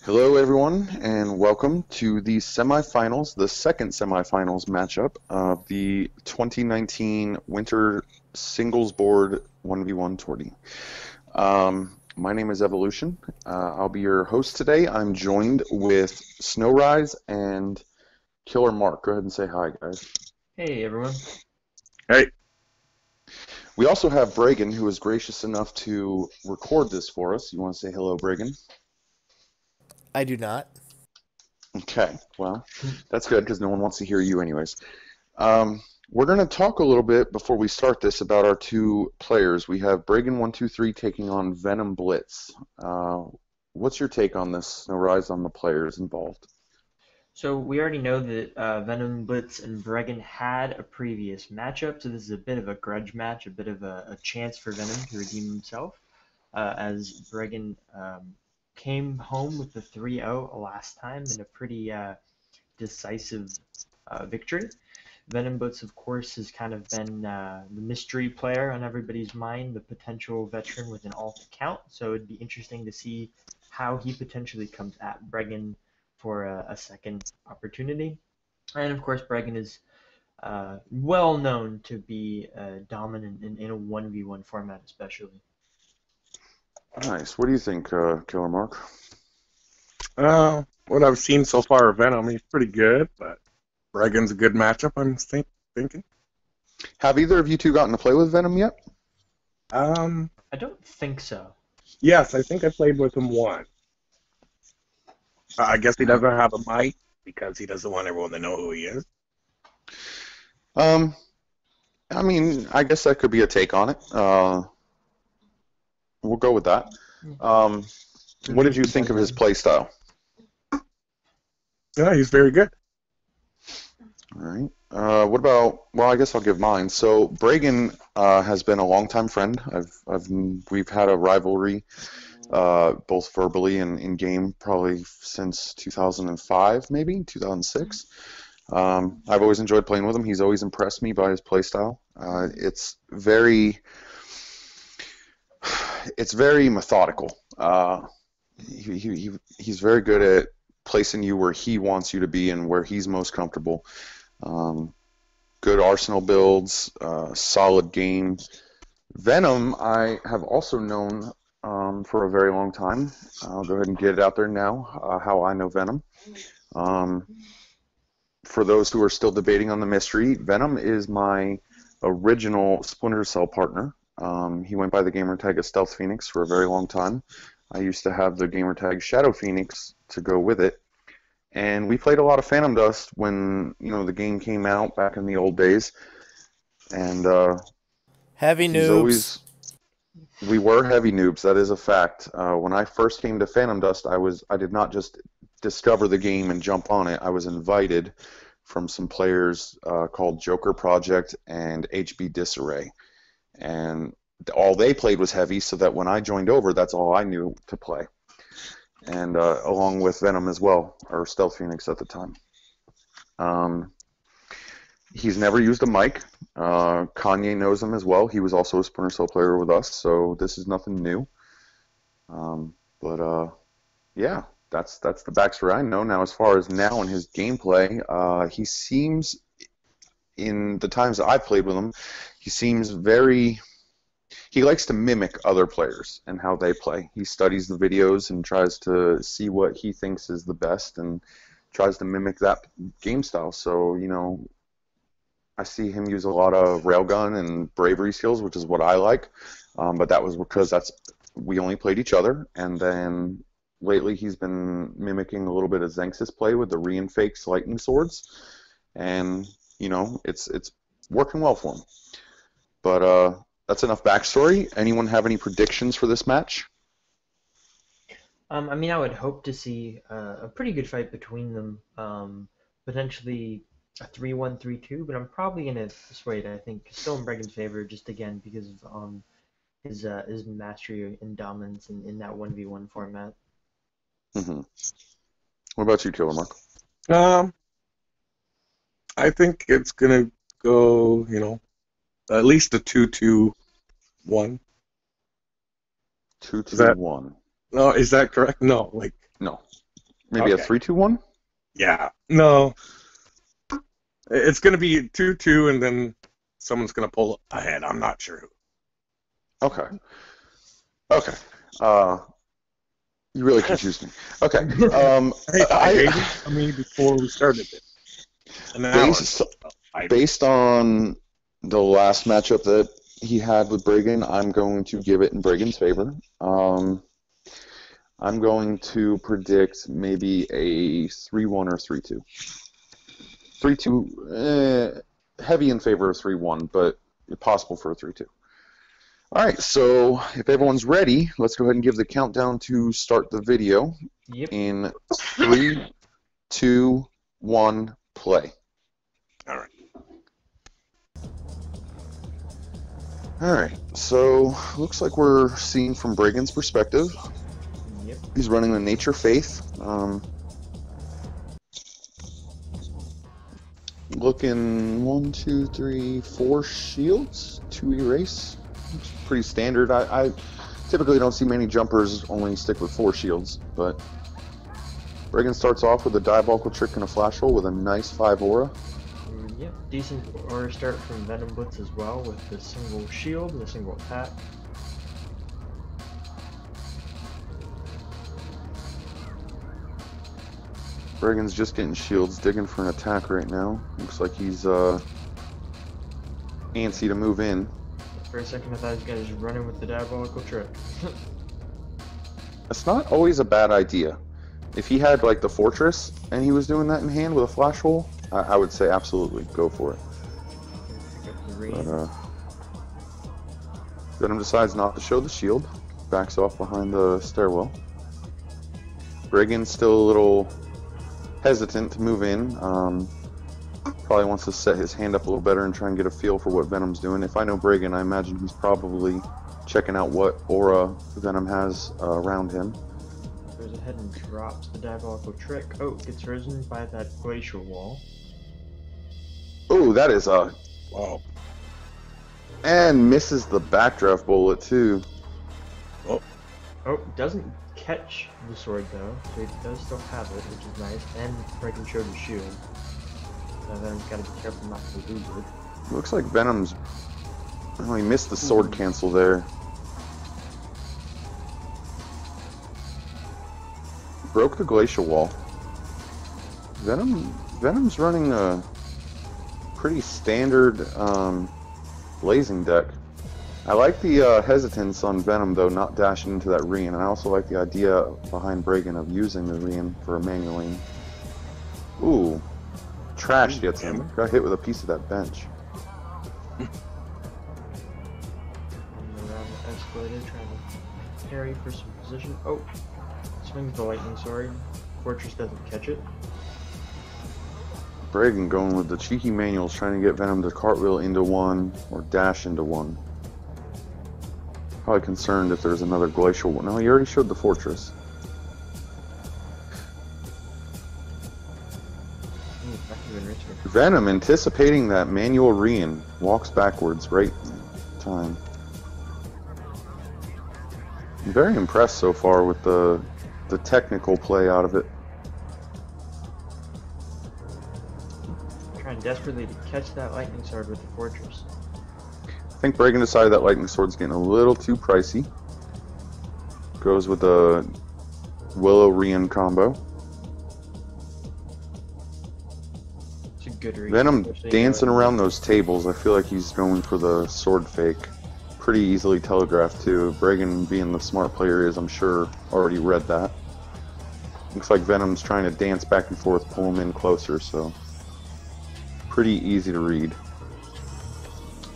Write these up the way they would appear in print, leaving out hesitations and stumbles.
Hello, everyone, and welcome to the semifinals, the second semifinals matchup of the 2019 Winter Singles Board 1v1 tourney. My name is Evolution. I'll be your host today. I'm joined with Ryze and Killermark. Go ahead and say hi, guys. Hey everyone. Hey. We also have Bregan, who is gracious enough to record this for us. You want to say hello, Bregan? I do not. Okay, well, that's good because no one wants to hear you anyways. We're going to talk a little bit before we start this about our two players. We have Bregan123 taking on Venom Blitz. What's your take on this, Ryze, on the players involved? So we already know that Venom, Blitz, and Bregan had a previous matchup, so this is a bit of a grudge match, a bit of a chance for Venom to redeem himself, as Bregan came home with the 3-0 last time in a pretty decisive victory. Venom Blitz, of course, has kind of been the mystery player on everybody's mind, the potential veteran with an alt account, so it'd be interesting to see how he potentially comes at Bregan for a second opportunity. And of course, Bregan is well known to be dominant in a 1v1 format, especially. Nice. What do you think, Killermark? What I've seen so far of Venom, he's pretty good, but Bregan's a good matchup, I'm thinking. Have either of you two gotten to play with Venom yet? I don't think so. Yes, I think I played with him once. I guess he doesn't have a mic because he doesn't want everyone to know who he is. I mean, I guess that could be a take on it. We'll go with that. What did you think of his playstyle? Yeah, he's very good. All right. What about? Well, I guess I'll give mine. So Bregan has been a longtime friend. We've had a rivalry, both verbally and in game, probably since 2005, maybe 2006. I've always enjoyed playing with him. He's always impressed me by his playstyle. It's very methodical. He's very good at placing you where he wants you to be and where he's most comfortable. Good arsenal builds, solid game. Venom, I have also known for a very long time. I'll go ahead and get it out there now, how I know Venom. For those who are still debating on the mystery, Venom is my original Splinter Cell partner. He went by the gamertag of Stealth Phoenix for a very long time. I used to have the gamertag Shadow Phoenix to go with it. And we played a lot of Phantom Dust when, the game came out back in the old days. And Heavy noobs. We were heavy noobs, that is a fact. When I first came to Phantom Dust, I did not just discover the game and jump on it. I was invited from some players called Joker Project and HB Disarray. And all they played was heavy, so that when I joined over, that's all I knew to play. And along with Venom as well, or Stealth Phoenix at the time. He's never used a mic. Kanye knows him as well. He was also a Splinter Cell player with us, so this is nothing new. Yeah, that's the backstory I know. Now, as far as now in his gameplay, he seems, in the times that I've played with him, he seems he likes to mimic other players and how they play. He studies the videos and tries to see what he thinks is the best and tries to mimic that game style. So, I see him use a lot of railgun and bravery skills, which is what I like. But that was because we only played each other. And then lately he's been mimicking a little bit of Zenx's play with the re-and-fakes lightning swords. And, it's working well for him. But that's enough backstory. Anyone have any predictions for this match? I mean, I would hope to see a pretty good fight between them, potentially a 3-1, 3-2, but I'm probably going to sway it, I think, still in Bregan's favor, just again because of his mastery and dominance in that 1v1 format. Mm-hmm. What about you, Killermark? I think it's going to go, at least a 2-2-1. 2-2-1. No, is that correct? No, No. Maybe Okay. a 3-2-1? Yeah. No. It's going to be 2-2, and then someone's going to pull ahead. I'm not sure who. Okay. Okay. You really confused me. Okay. Hey, I hated me before we started it. Based on the last matchup that he had with Bregan, I'm going to give it in Bregan's favor. I'm going to predict maybe a 3-1 or 3-2. 3-2, heavy in favor of 3-1, but possible for a 3-2. All right, so if everyone's ready, let's go ahead and give the countdown to start the video. Yep. In 3, 2, 1, play. All right. All right, so looks like we're seeing from Bregan's perspective. Yep. He's running the Nature Faith. Looking 1, 2, 3, 4 shields, 2 erase. It's pretty standard. I typically don't see many jumpers only stick with 4 shields, but Bregan starts off with a diabolical trick and a flash hole with a nice 5 aura. Yep, decent aura start from Venom Blitz as well with the single shield and the single attack. Bregan's just getting shields, digging for an attack right now. Looks like he's antsy to move in. For a second I thought he was just running with the diabolical trick. It's not always a bad idea. If he had like the fortress and he was doing that in hand with a flash hole, I would say absolutely go for it. Pick up the ring. But Venom decides not to show the shield, backs off behind the stairwell. Bregan's still a little hesitant to move in. Probably wants to set his hand up a little better and try and get a feel for what Venom's doing. If I know Bregan, I imagine he's probably checking out what aura Venom has around him. Goes ahead and drops the diabolical trick. Oh, gets risen by that glacial wall. Oh, that is a... Wow. And misses the backdraft bullet, too. Oh. Oh, doesn't catch the sword though, so he does still have it, which is nice. And Bregan showed his shield. Venom's gotta be careful not to lose it. Looks like Venom's... Oh, he missed the sword cancel there. Broke the glacial wall. Venom's running a pretty standard blazing deck. I like the hesitance on Venom though, not dashing into that Rian, and I also like the idea behind Bregan of using the Rian for a manual lane. Ooh, trash gets him. Got hit with a piece of that bench. And around the escalator, trying to parry for some position. Oh, swings the lightning sword. Fortress doesn't catch it. Bregan going with the cheeky manuals, trying to get Venom to cartwheel into one or dash into one. Probably concerned if there's another glacial one. No, he already showed the fortress. Venom, anticipating that manual Rian, walks backwards right in time. I'm very impressed so far with the technical play out of it. Trying desperately to catch that lightning sword with the fortress. I think Bregan decided that lightning sword's getting a little too pricey. Goes with the Willow Rian combo. It's a good read. Venom dancing around those tables. I feel like he's going for the sword fake. Pretty easily telegraphed too. Bregan, being the smart player is, I'm sure, already read that. Looks like Venom's trying to dance back and forth, pull him in closer, so pretty easy to read.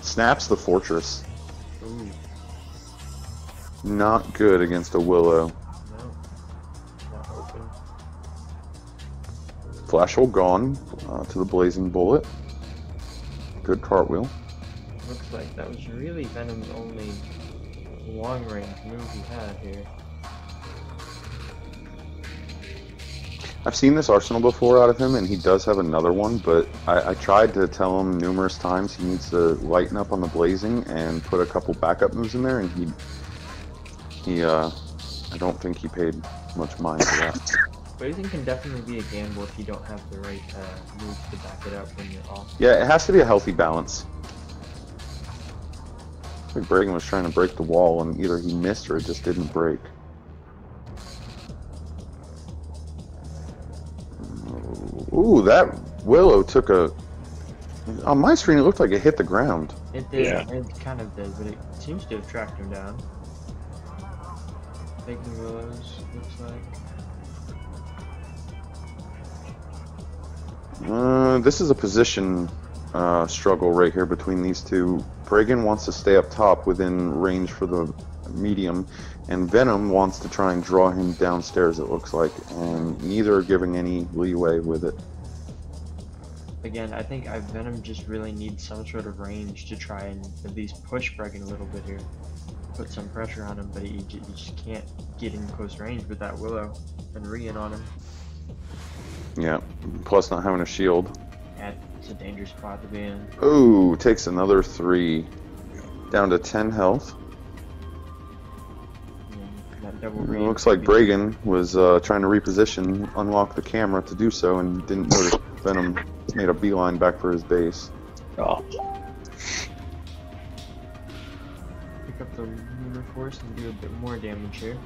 Snaps the fortress. Ooh. Not good against a Willow. No. Not open. Flash hole gone to the blazing bullet. Good cartwheel. Looks like that was really Venom's only long-range move he had here. I've seen this arsenal before out of him, and he does have another one, but I tried to tell him numerous times he needs to lighten up on the blazing and put a couple backup moves in there, and I don't think he paid much mind to that. Blazing can definitely be a gamble if you don't have the right moves to back it up when you're off. Yeah, it has to be a healthy balance. I think Bregan was trying to break the wall, and either he missed or it just didn't break. Ooh, that Willow took a... On my screen, it looked like it hit the ground. It did. Yeah. It kind of did, but it seems to have tracked him down. Taking Willows, looks like. This is a position struggle right here between these two. Bregan wants to stay up top within range for the medium, and Venom wants to try and draw him downstairs, it looks like, and neither are giving any leeway with it. Again, I think Venom just really needs some sort of range to try and at least push Bregan a little bit here. Put some pressure on him, but he just can't get in close range with that Willow and Rian on him. Yeah, plus not having a shield. Yeah, it's a dangerous spot to be in. Ooh, takes another 3. Down to 10 health. It looks like Bregan was trying to reposition, unlock the camera to do so, and didn't notice Venom made a beeline back for his base. Oh. Pick up the Lunar Force and do a bit more damage here.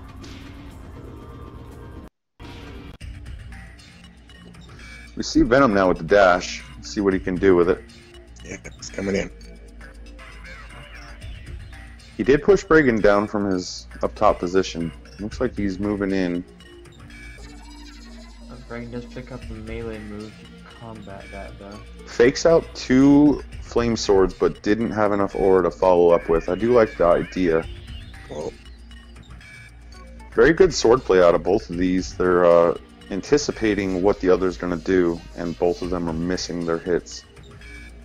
We see Venom now with the dash. See what he can do with it. Yeah, it's coming in. He did push Bregan down from his up top position. Looks like he's moving in. Bregan does pick up a melee move to combat that, though. Fakes out 2 flame swords, but didn't have enough aura to follow up with. I do like the idea. Whoa. Very good sword play out of both of these. They're anticipating what the other's going to do, and both of them are missing their hits.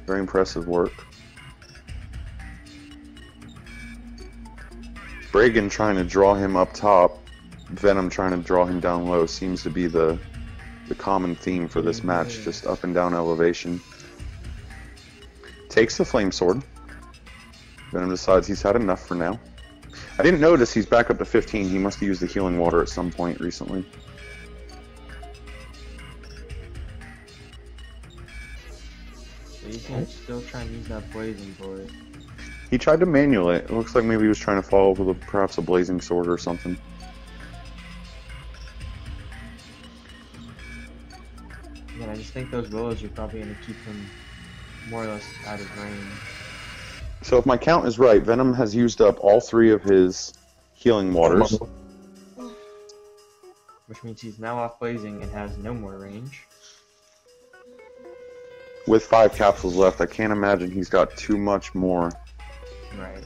Very impressive work. Bregan trying to draw him up top, Venom trying to draw him down low seems to be the common theme for this match, just up and down elevation. Takes the flame sword. Venom decides he's had enough for now. I didn't notice he's back up to 15. He must have used the healing water at some point recently. So you can still try and use that blazing bullet. He tried to manual it. It looks like maybe he was trying to follow with perhaps a blazing sword or something. Yeah, I just think those Willows are probably going to keep him more or less out of range. So if my count is right, Venom has used up all 3 of his healing waters. Which means he's now off blazing and has no more range. With 5 capsules left, I can't imagine he's got too much more. Right.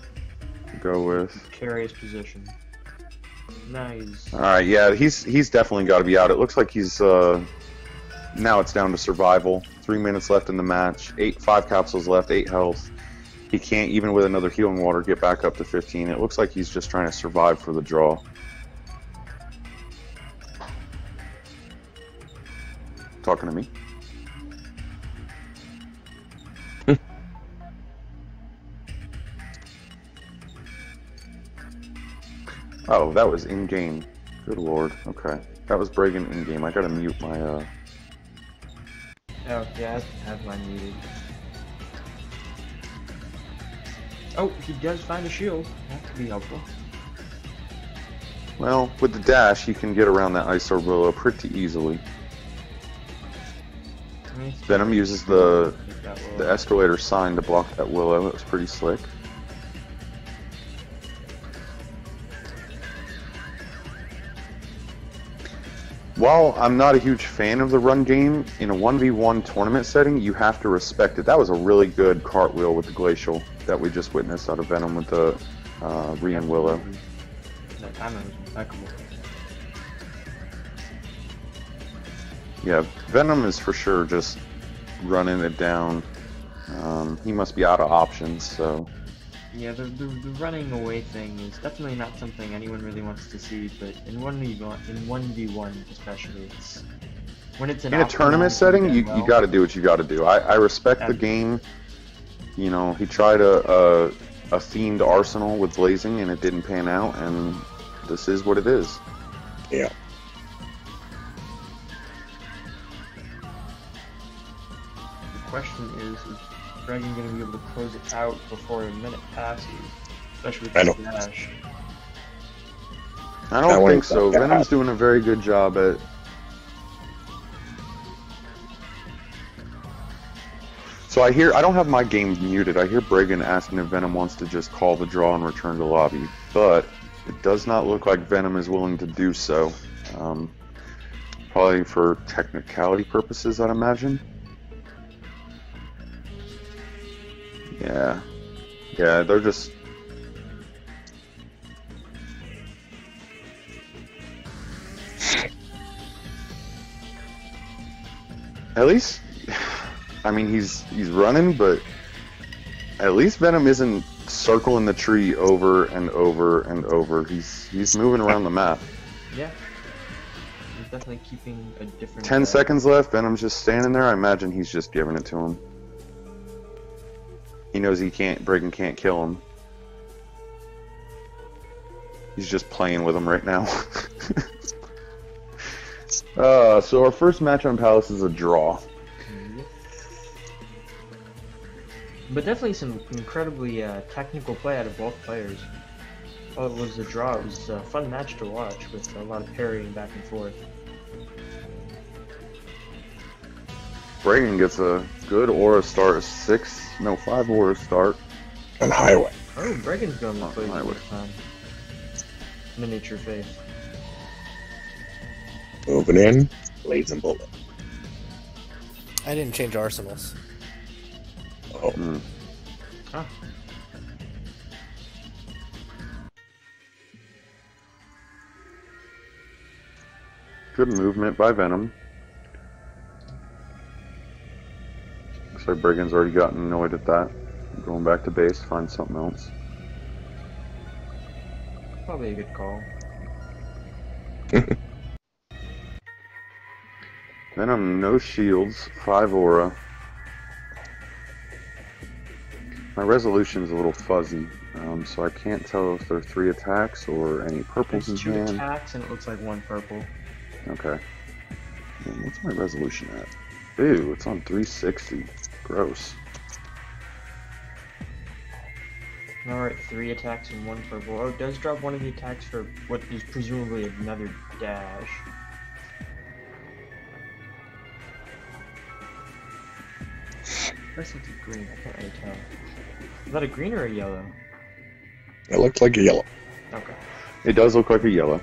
To go with. Precarious position. Nice. Alright, yeah, he's definitely got to be out. It looks like he's, now it's down to survival. 3 minutes left in the match. 5 capsules left, 8 health. He can't, even with another healing water, get back up to 15. It looks like he's just trying to survive for the draw. Talking to me? Oh, that was in-game. Good lord. Okay. That was Bregan in-game. I gotta mute my, Oh, yeah, I have mine muted. Oh, he does find a shield. That could be helpful. Well, with the dash, you can get around that Ice Orb Willow pretty easily. Venom uses the escalator sign to block that Willow. It was pretty slick. While I'm not a huge fan of the run game, in a 1v1 tournament setting, you have to respect it. That was a really good cartwheel with the Glacial that we just witnessed out of Venom with the Rian Willow. That timing was impeccable. Yeah, Venom is for sure just running it down. He must be out of options, so... Yeah, the running away thing is definitely not something anyone really wants to see, but in 1v1 especially, it's when it's in a tournament setting, you got to do what you got to do. I respect the Absolutely. game. You know, he tried a themed arsenal with blazing, and it didn't pan out, and this is what it is. Yeah. question is Bregan going to be able to close it out before a minute passes, especially with I the don't- dash? I don't think so. that Venom's doing a very good job at... So I don't have my game muted. I hear Bregan asking if Venom wants to just call the draw and return to lobby, but it does not look like Venom is willing to do so. Probably for technicality purposes, I'd imagine. Yeah. Yeah, they're just... At least, I mean, he's running, but at least Venom isn't circling the tree over and over and over. He's moving around the map. Yeah. He's definitely keeping a different... 10 seconds left, Venom's just standing there. I imagine he's just giving it to him. He knows Bregan can't kill him. He's just playing with him right now. So our first match on Palace is a draw. But definitely some incredibly technical play out of both players. While it was a draw, it was a fun match to watch with a lot of parrying back and forth. Bregan gets a good aura start, 5 aura start. On highway. Oh, Bregan's going to play highway. this time. Miniature face. Moving in, blazing bullet. I didn't change arsenals. Oh, Ah. Good movement by Venom. Looks like Bregan's already gotten annoyed at that. Going back to base, find something else. Probably a good call. Venom, no shields, 5 aura. My resolution's a little fuzzy, so I can't tell if there are 3 attacks or any purples in There's 2 hand. attacks and it looks like 1 purple. Okay. What's my resolution at? Ew, it's on 360. Gross. Alright, 3 attacks and 1 purple. Oh, it does drop one of the attacks for what is presumably another dash. That's like a green, I can't really tell. Is that a green or a yellow? it looks like a yellow. Okay. It does look like a yellow.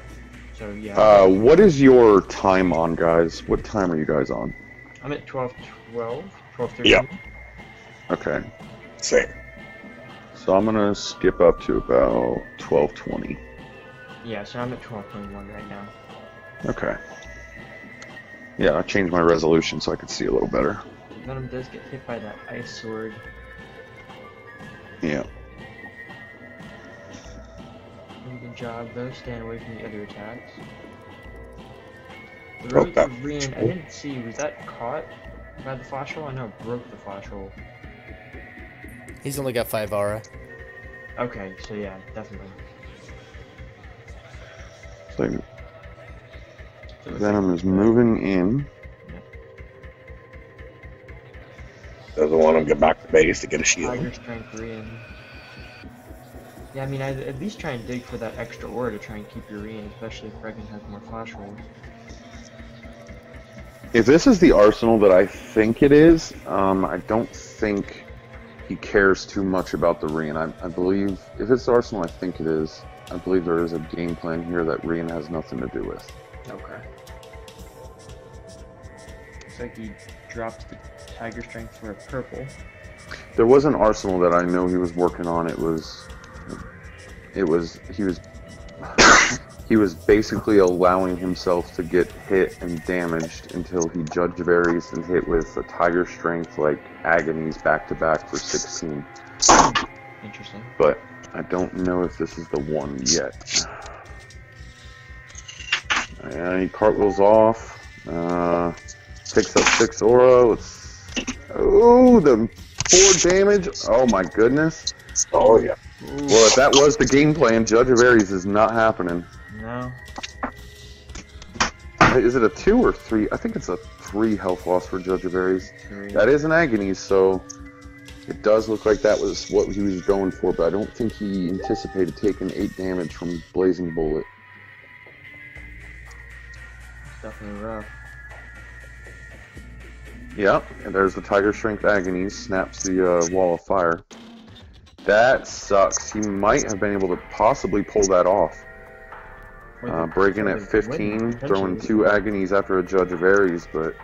So yeah. What is your time on, guys? What time are you guys on? I'm at 12:12, 12:13. Yeah. Okay. Same. So I'm gonna skip up to about 12:20. Yeah, so I'm at 12:21 right now. Okay. Yeah, I changed my resolution so I could see a little better. Venom does get hit by that ice sword. Yeah. Good job though, staying away from the other attacks. The Broke rogue that Korean, I didn't see, was that caught by the flash hole? I know it broke the flash hole. He's only got 5 aura. Okay, so yeah, definitely. So So it's Venom is moving in. Doesn't want him to get back to base to get a shield. Tiger Strength Korean. Yeah, I mean, I'd at least try and dig for that extra aura to try and keep your Rean, especially if Bregan has more flash rolls. If this is the arsenal that I think it is, I don't think he cares too much about the Rean. I believe, if it's the arsenal I think it is, I believe there is a game plan here that Rean has nothing to do with. Okay. Looks like he dropped the Tiger Strength for a purple. There was an arsenal that I know he was working on. He was basically allowing himself to get hit and damaged until he judge varies and hit with a Tiger Strength like agonies back to back for 16. Interesting. But I don't know if this is the one yet. He cartwheels off. Picks up 6 aura. Oh, the 4 damage. Oh my goodness. Oh yeah. Well, if that was the game plan, Judge of Ares is not happening. No. Is it a 2 or 3? I think it's a 3 health loss for Judge of Aries. 3. That is an agony, so it does look like that was what he was going for, but I don't think he anticipated taking 8 damage from Blazing Bullet. It's definitely rough. Yeah, and there's the Tiger Strength Agonies, snaps the wall of fire. That sucks. He might have been able to possibly pull that off. Bregan at 15, throwing 2 agonies after a Judge of Aries, but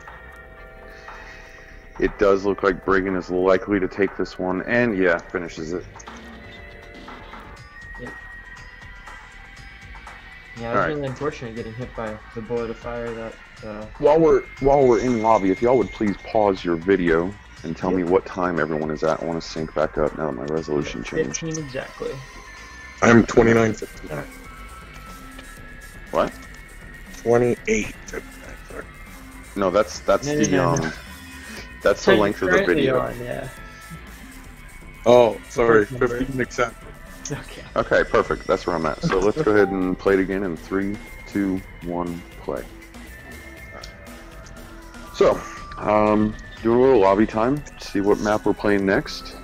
it does look like Bregan is likely to take this one, and yeah, finishes it. Yep. Yeah, it was really unfortunate getting hit by the bullet of fire that... While we're in lobby, if y'all would please pause your video and tell me what time everyone is at. I want to sync back up now that my resolution changed. 15 exactly. I'm 29:59. Alright. What? 28:59. Sorry. No, that's No, the no. that's the length of the video. On, yeah. Oh, sorry. First number. 15 accept. Okay. Okay, perfect. That's where I'm at. So let's go ahead and play it again in 3, 2, 1, play. So, doing a little lobby time. See what map we're playing next.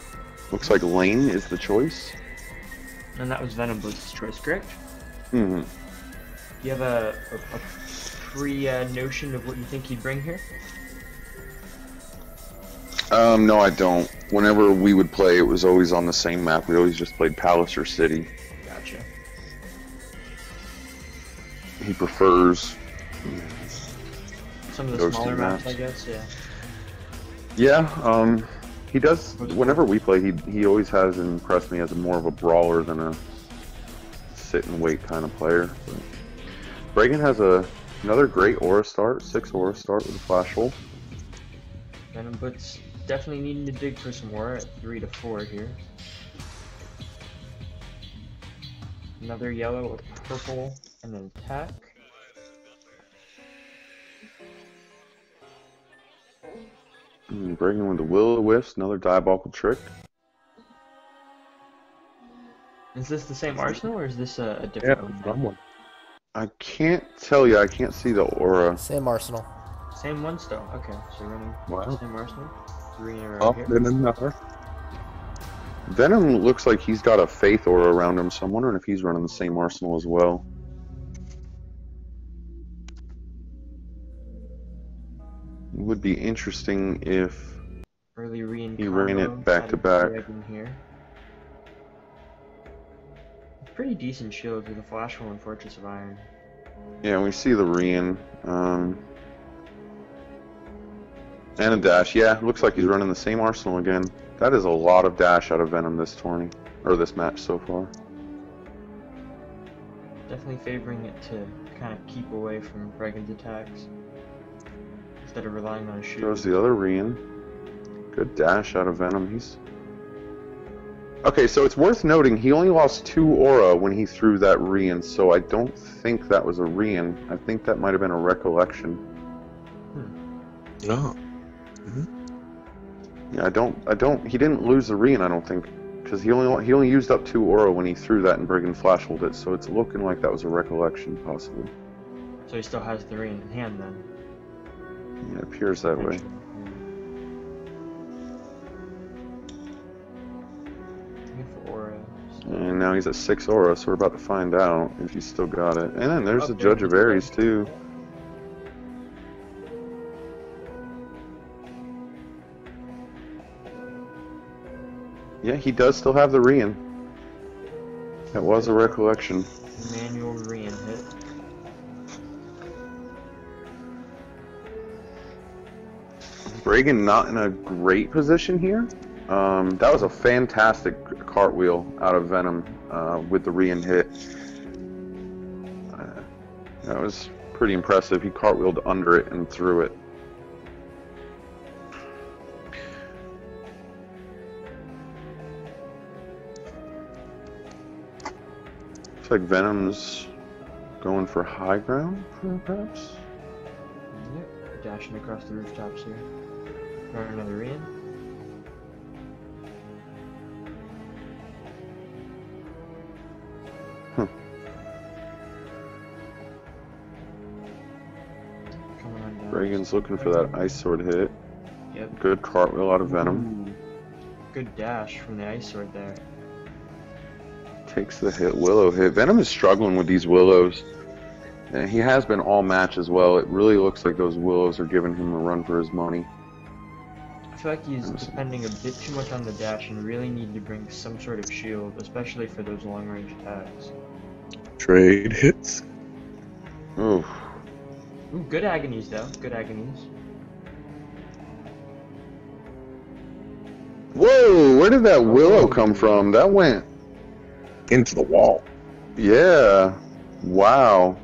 Looks like Lane is the choice. And that was Venom Blitz's choice, correct? Mm-hmm. Do you have a pre-notion of what you think he'd bring here? No, I don't. Whenever we would play, it was always on the same map. We always just played Palace or City. Gotcha. He prefers Some of the those smaller two maps, I maps. guess, yeah. Yeah, he does. Whenever we play, he always has impressed me as more of a brawler than a sit and wait kind of player. But Bregan has another great aura start, 6 aura start with a flash hole. Venom Blitz definitely needing to dig for some aura at 3 to 4 here. Another yellow, a purple, and an attack. Bregan with the Will-O-Wisp, another diabolical trick. Is this the same arsenal, or is this a different one? Someone. I can't tell you. I can't see the aura. Same arsenal. Same one still. Okay, so running Wow. same arsenal. 3 in a row Up here. and another. Venom looks like he's got a Faith aura around him, so I'm wondering if he's running the same arsenal as well. It would be interesting if Early re-in he ran combo it back to back. Bregan here. Pretty decent shield with a flash roll and Fortress of Iron. Yeah, we see the Rian. And a dash. Yeah, looks like he's running the same arsenal again. That is a lot of dash out of Venom this tourney, or this match so far. Definitely favoring it to kind of keep away from Bregan's attacks instead of relying on a shield. Throws the other Rian. Good dash out of Venom. He's okay. So it's worth noting he only lost 2 aura when he threw that Rian. So I don't think that was a Rian. I think that might have been a recollection. No. Yeah, I don't. He didn't lose the Rian, I don't think, because he only used up 2 aura when he threw that and Bregan flash holed it. So it's looking like that was a recollection, possibly. So he still has the ring in hand then. Yeah, it appears that way. Beautiful aura. And now he's at 6 aura, so we're about to find out if he's still got it. And then there's Oh, the there Judge he of is. Aries too. Yeah, he does still have the Rian. That was a recollection. Manual re-in hit. Bregan not in a great position here. That was a fantastic cartwheel out of Venom with the Rian hit. That was pretty impressive. He cartwheeled under it and threw it. Looks like Venom's going for high ground, perhaps? Yep. Dashing across the rooftops here. Throwing another re-in. Bregan's looking for that ice sword hit. Yep. Good cartwheel out of Venom. Ooh. Good dash from the ice sword there. Takes the hit, Willow hit. Venom is struggling with these Willows. And he has been all match as well. It really looks like those Willows are giving him a run for his money. I feel like he's depending a bit too much on the dash and really need to bring some sort of shield, especially for those long range attacks. Trade hits. Ooh. Ooh, good agonies though. Good agonies. Whoa, where did that Willow come from? That went Into the wall. Yeah. Wow.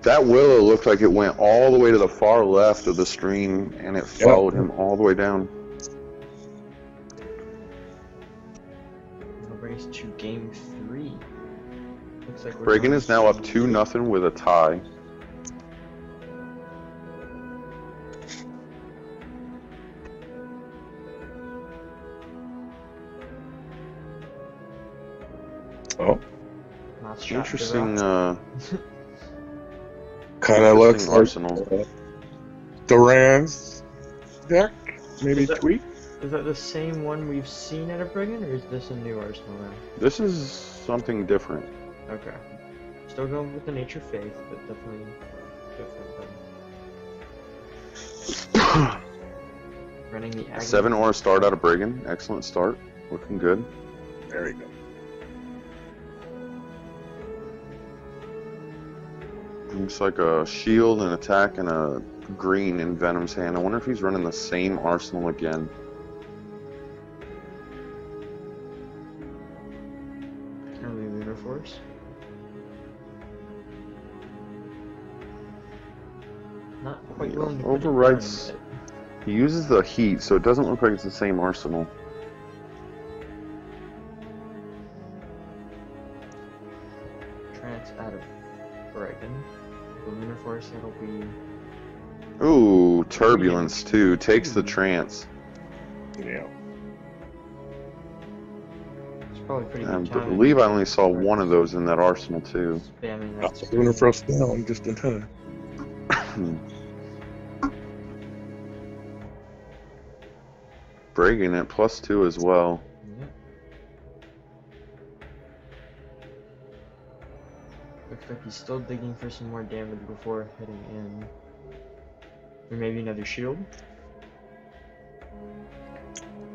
That Willow looked like it went all the way to the far left of the stream, and it followed him all the way down. We'll race to game 3. Looks like Bregan is now up 2-0 with a tie. Oh, Not shot Interesting, kind of looks interesting like arsenal. Duran's deck. Maybe Is that- tweak. Is that the same one we've seen at a Bregan, or is this a new arsenal now? This is something different. Okay. Still going with the nature faith, but definitely different. Running the agony. 7 aura start out of Bregan. Excellent start. Looking good. There you go. Looks like a shield, an attack, and a green in Venom's hand. I wonder if he's running the same arsenal again. Early Lunar Force. Not quite willing to put it down Overwrites. yet. He uses the heat, so it doesn't look like it's the same arsenal. Trance out of Bregan. The Lunar Force, that'll be... Ooh, turbulence too. Takes the trance. Yeah. It's probably pretty I good timing. believe I only saw one of those in that arsenal too. Spamming that Lunar screen. Frost down just in time. Bregan at +2 as well. Yep. Looks like he's still digging for some more damage before heading in. Or maybe another shield.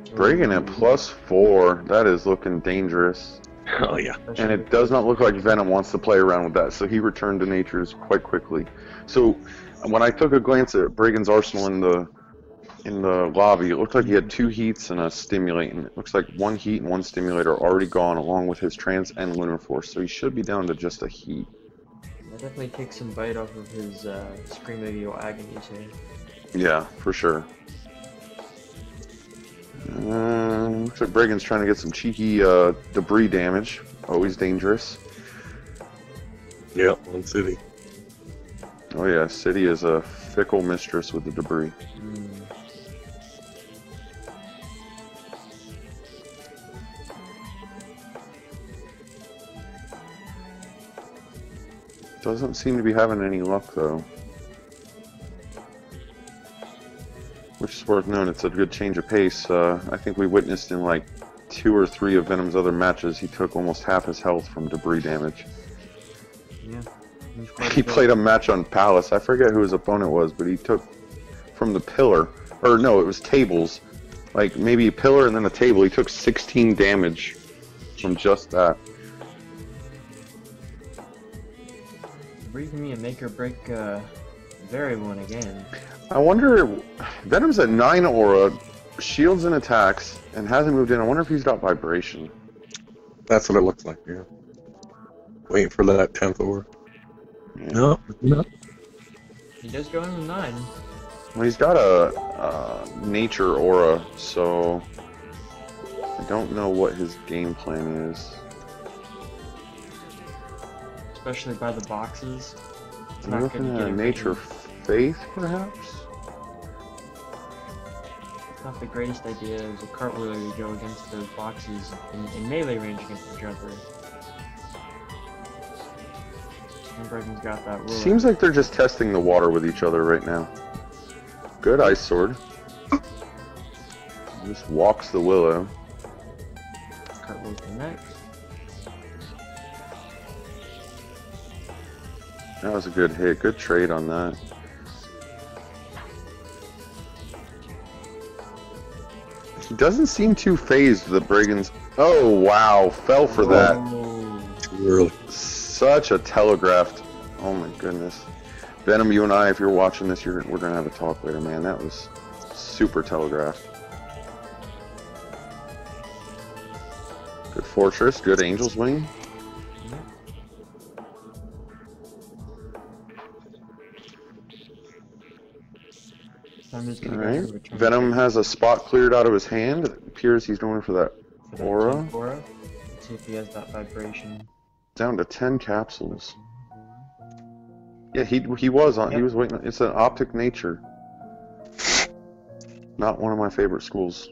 Bregan at +4. That is looking dangerous. Oh yeah. And it does not look like Venom wants to play around with that, so he returned to Nature's quite quickly. So when I took a glance at Bregan's arsenal in the lobby, it looked like he had 2 heats and a stimulate, and it looks like 1 heat and 1 stimulator are already gone, along with his trance and lunar force. So he should be down to just a heat. That definitely takes some bite off of his Scream of Evil agonies here. Yeah, for sure. Looks like Bregan's trying to get some cheeky debris damage. Always dangerous. Yep, one city. Oh yeah, City is a fickle mistress with the debris. Doesn't seem to be having any luck though. Which is worth noting, it's a good change of pace. I think we witnessed in like 2 or 3 of Venom's other matches, he took almost half his health from debris damage. Yeah. He played a match on Palace. I forget who his opponent was, but he took from the pillar, or no, it was tables. Like maybe a pillar and then a table. He took 16 damage from just that. Debris can be a make or break variable in a game. I wonder, Venom's at 9 aura, shields and attacks, and hasn't moved in. I wonder if he's got vibration. That's what it looks like, yeah. Waiting for that 10th aura. Yeah. No, no. He does go into 9. Well, he's got a nature aura, so I don't know what his game plan is. Especially by the boxes. It's I'm not looking good to at get a a nature great- faith, perhaps? Not the greatest idea as a cartwheeler to go against those boxes in melee range against each other. And Bregan's got that willow. Seems like they're just testing the water with each other right now. Good ice sword. Just walks the willow. Cartwheel connects. That was a good hit. Good trade on that. He doesn't seem too phased that Bregan's... Oh, wow. Fell for that. Too early. Such a telegraphed... Oh, my goodness. Venom, you and I, if you're watching this, we're going to have a talk later, man. That was super telegraphed. Good Fortress. Good Angel's Wing. Alright. Venom has a spot cleared out of his hand. It appears he's going for that aura. Let's see if he has that vibration. Down to 10 capsules. Yeah, he was on. He was waiting. It's an optic nature. Not one of my favorite schools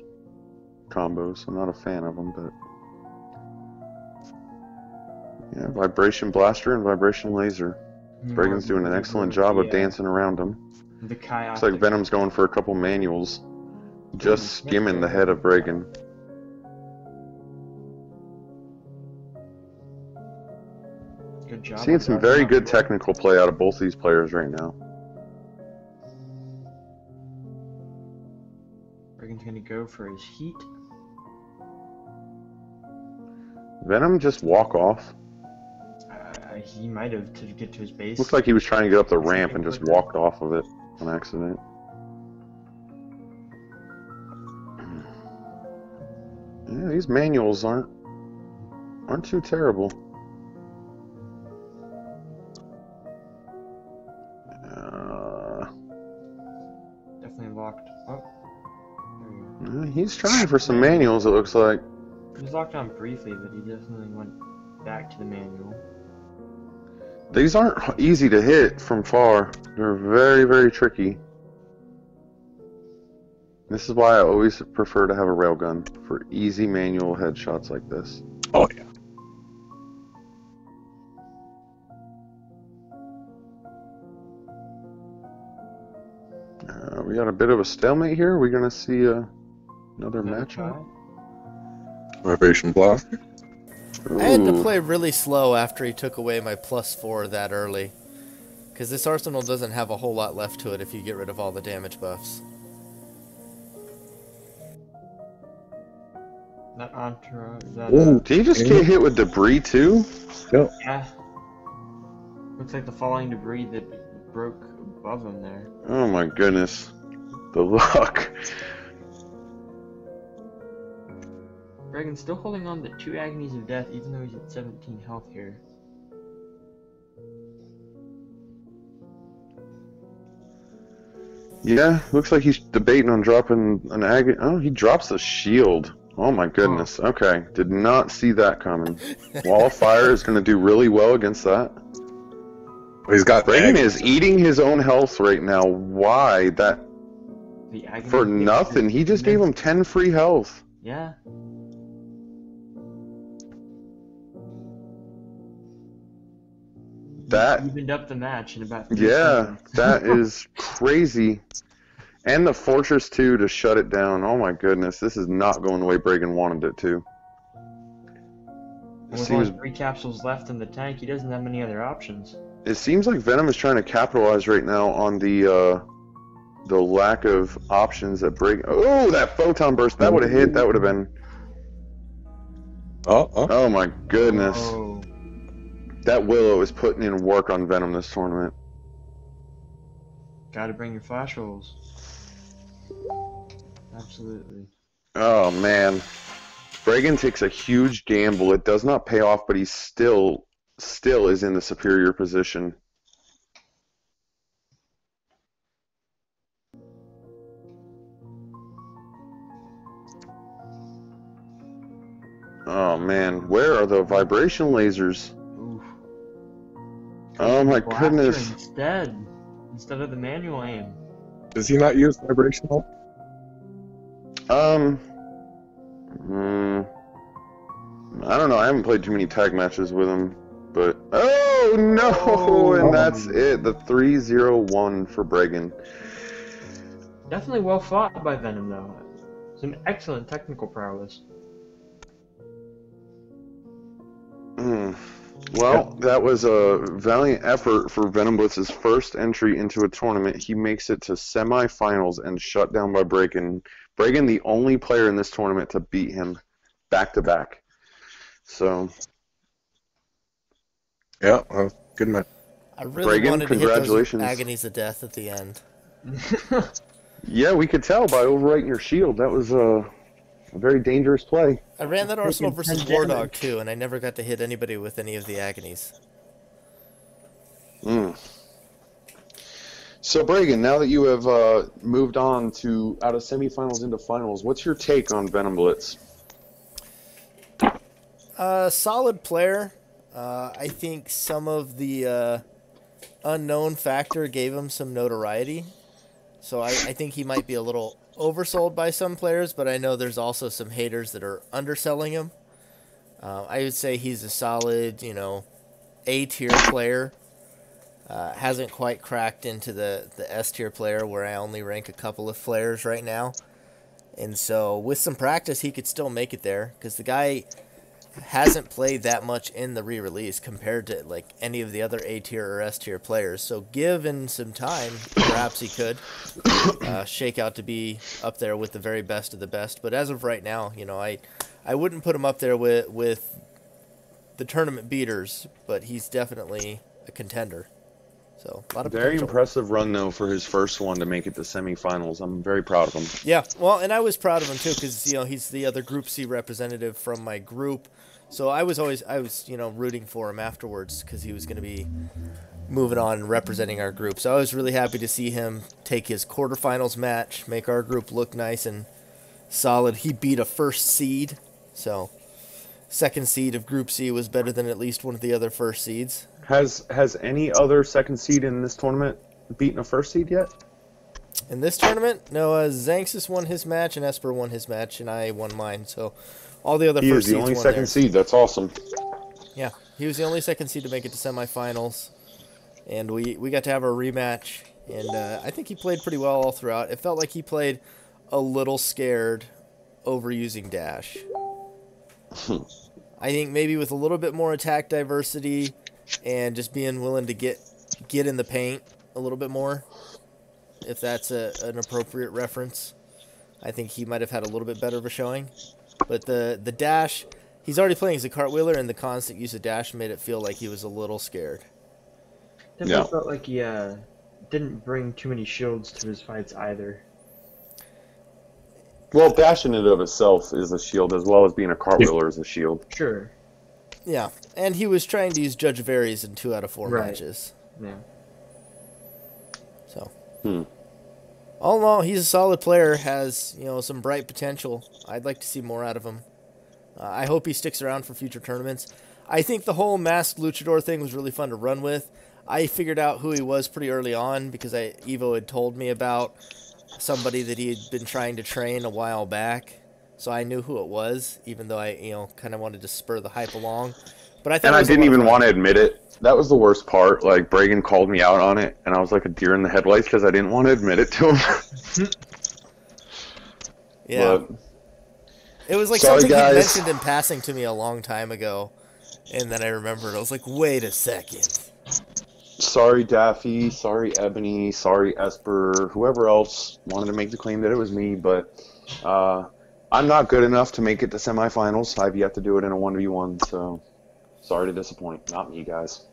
combos. I'm not a fan of them, but yeah, vibration blaster and vibration laser. Bregan's doing an excellent job of dancing around him. The Kai Looks like Venom's going for a couple manuals. Just skimming the head of Bregan. Good job. Seeing some very good technical play out of both these players right now. Bregan's gonna go for his heat. Venom just walk off. He might have to get to his base. Looks like he was trying to get up the ramp and just walked off of it on accident. Yeah, these manuals aren't too terrible. Definitely locked up. He's trying for some manuals, it looks like. He was locked on briefly, but he definitely went back to the manual. These aren't easy to hit from far. They're very, very tricky. This is why I always prefer to have a railgun for easy manual headshots like this. Oh, yeah. We got a bit of a stalemate here. We're going to see another matchup. Vibration blaster. I had to play really slow after he took away my +4 that early. Because this arsenal doesn't have a whole lot left to it if you get rid of all the damage buffs. That entourage. Did he just get hit with debris too? Yep. Yeah. Looks like the falling debris that broke above him there. Oh my goodness. The luck. Bregan's still holding on to 2 agonies of death, even though he's at 17 health here. Yeah, looks like he's debating on dropping an agony. Oh, he drops the shield. Oh my goodness. Okay, did not see that coming. Wall of Fire is going to do really well against that. He's got Bregan is eating his own health right now. Why? That The agony for of death nothing. is He just gave him immense. 10 free health. Yeah. That Evened up the match in about 3 yeah, seconds. that is crazy. And the Fortress 2 to shut it down. Oh my goodness, this is not going the way Bregan wanted it to. With only 3 capsules left in the tank, he doesn't have many other options. It seems like Venom is trying to capitalize right now on the lack of options that Bregan. Oh, that photon burst! That would have hit. That would have been. Oh my goodness! Oh. That Willow is putting in work on Venom this tournament. Gotta bring your flash rolls. Absolutely. Oh man, Bregan takes a huge gamble. It does not pay off, but he still is in the superior position. Oh man, where are the vibration lasers? Oof. Oh my Blaster goodness. Instead of the manual aim. Does he not use vibrational? I don't know. I haven't played too many tag matches with him, but oh, Oh no! Oh. And that's it. The 3-0-1 for Bregan. Definitely well fought by Venom, though. Some excellent technical prowess. Well, that was a valiant effort for Venom Blitz's first entry into a tournament. He makes it to semifinals and shut down by Bregan. Bregan, the only player in this tournament to beat him back to back. So, Yeah, good man. I really Bregan, wanted to hit those congratulations. agonies of death at the end. Yeah, we could tell by overwriting your shield. That was a very dangerous play. I ran that Arsenal Taking versus 10 War Dog damage. too, and I never got to hit anybody with any of the agonies. So, Bregan, now that you have moved on to out of semifinals into finals, what's your take on Venom Blitz? Solid player. I think some of the unknown factor gave him some notoriety. So I think he might be a little oversold by some players, but I know there's also some haters that are underselling him. I would say he's a solid, A-tier player. Hasn't quite cracked into the S-tier player where I only rank a couple of players right now. And so with some practice, he could still make it there because the guy hasn't played that much in the re-release compared to like any of the other A-tier or S-tier players. So given some time, perhaps he could shake out to be up there with the very best of the best. But as of right now, I wouldn't put him up there with the tournament beaters, but he's definitely a contender. So a lot of Very potential. impressive run, though, for his first one to make it to semifinals. I'm very proud of him. Yeah, well, and I was proud of him too because he's the other Group C representative from my group, so I was rooting for him afterwards because he was going to be moving on and representing our group. So I was really happy to see him take his quarterfinals match, make our group look nice and solid. He beat a first seed, so second seed of Group C was better than at least one of the other first seeds. Has any other second seed in this tournament beaten a first seed yet? In this tournament, no. Xanxus won his match, and Esper won his match, and I won mine. So all the other He first is the seeds only won second theirs. seed. That's awesome. Yeah, he was the only second seed to make it to semifinals, and we got to have our rematch. And I think he played pretty well all throughout. It felt like he played a little scared over using dash. I think maybe with a little bit more attack diversity and just being willing to get in the paint a little bit more, if that's an appropriate reference. I think he might have had a little bit better of a showing. But the dash, he's already playing as a cartwheeler, and the constant use of dash made it feel like he was a little scared. Definitely felt like he didn't bring too many shields to his fights either. Well, dash in and of itself is a shield, as well as being a cartwheeler is a shield. Sure. Yeah, and he was trying to use Judge Varies in 2 out of 4 Right. matches. Yeah. So, all in all, he's a solid player, has some bright potential. I'd like to see more out of him. I hope he sticks around for future tournaments. I think the whole masked luchador thing was really fun to run with. I figured out who he was pretty early on because Evo had told me about somebody that he had been trying to train a while back. So I knew who it was, even though I kind of wanted to spur the hype along. But I thought And it I was a didn't lot of even fun. want to admit it. That was the worst part. Like, Bregan called me out on it, and I was like a deer in the headlights because I didn't want to admit it to him. Yeah. But, It was like sorry, something he guys. mentioned in passing to me a long time ago, and then I remembered. I was like, wait a second. sorry, Daffy. Sorry, Ebony. Sorry, Esper. Whoever else wanted to make the claim that it was me, but I'm not good enough to make it to semifinals. I've yet to do it in a 1v1, so sorry to disappoint. Not me, guys.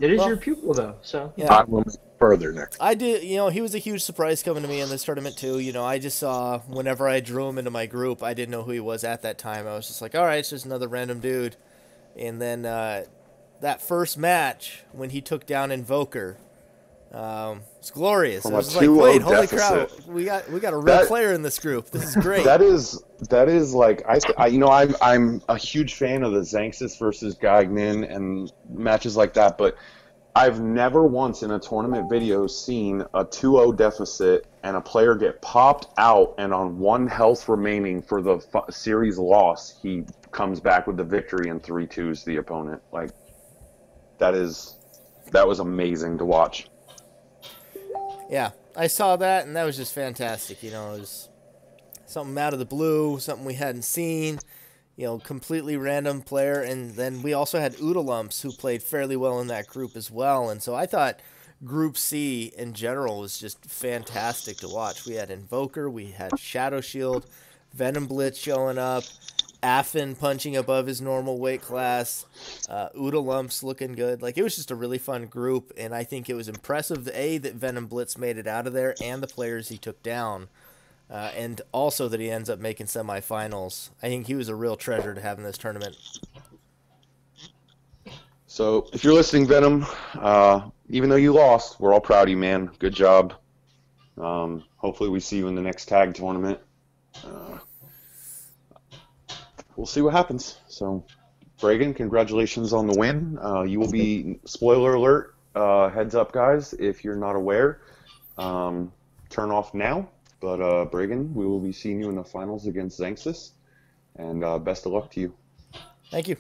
It is Well, your pupil, though, so. Yeah. I will make it further next. I did, he was a huge surprise coming to me in this tournament too. I just saw whenever I drew him into my group, I didn't know who he was at that time. I was just like, all right, it's just another random dude. And then that first match when he took down Invoker, it's glorious. From I a was like, 2-0 wait, holy crap, deficit. we got a real That- player in this group. This is great. That is like I'm a huge fan of the Xanxus versus Gagnon and matches like that, but I've never once in a tournament video seen a 2-0 deficit and a player get popped out and on 1 health remaining for the series loss, he comes back with the victory and 3-2s the opponent. Like, that was amazing to watch. Yeah, I saw that, and that was just fantastic. You know, it was something out of the blue, something we hadn't seen. You know, completely random player, and then we also had Oodalumps who played fairly well in that group as well. And so I thought Group C in general was just fantastic to watch. We had Invoker, we had Shadow Shield, Venom Blitz showing up, Affin punching above his normal weight class, Oodalumps looking good. Like, it was just a really fun group, and I think it was impressive, that Venom Blitz made it out of there and the players he took down. And also that he ends up making semifinals. I think he was a real treasure to have in this tournament. So if you're listening, Venom, even though you lost, we're all proud of you, man. Good job. Hopefully we see you in the next tag tournament. We'll see what happens. So, Bregan, congratulations on the win. You will be, spoiler alert, heads up, guys, if you're not aware, turn off now. But, Bregan, we will be seeing you in the finals against Xanxus, and best of luck to you. Thank you.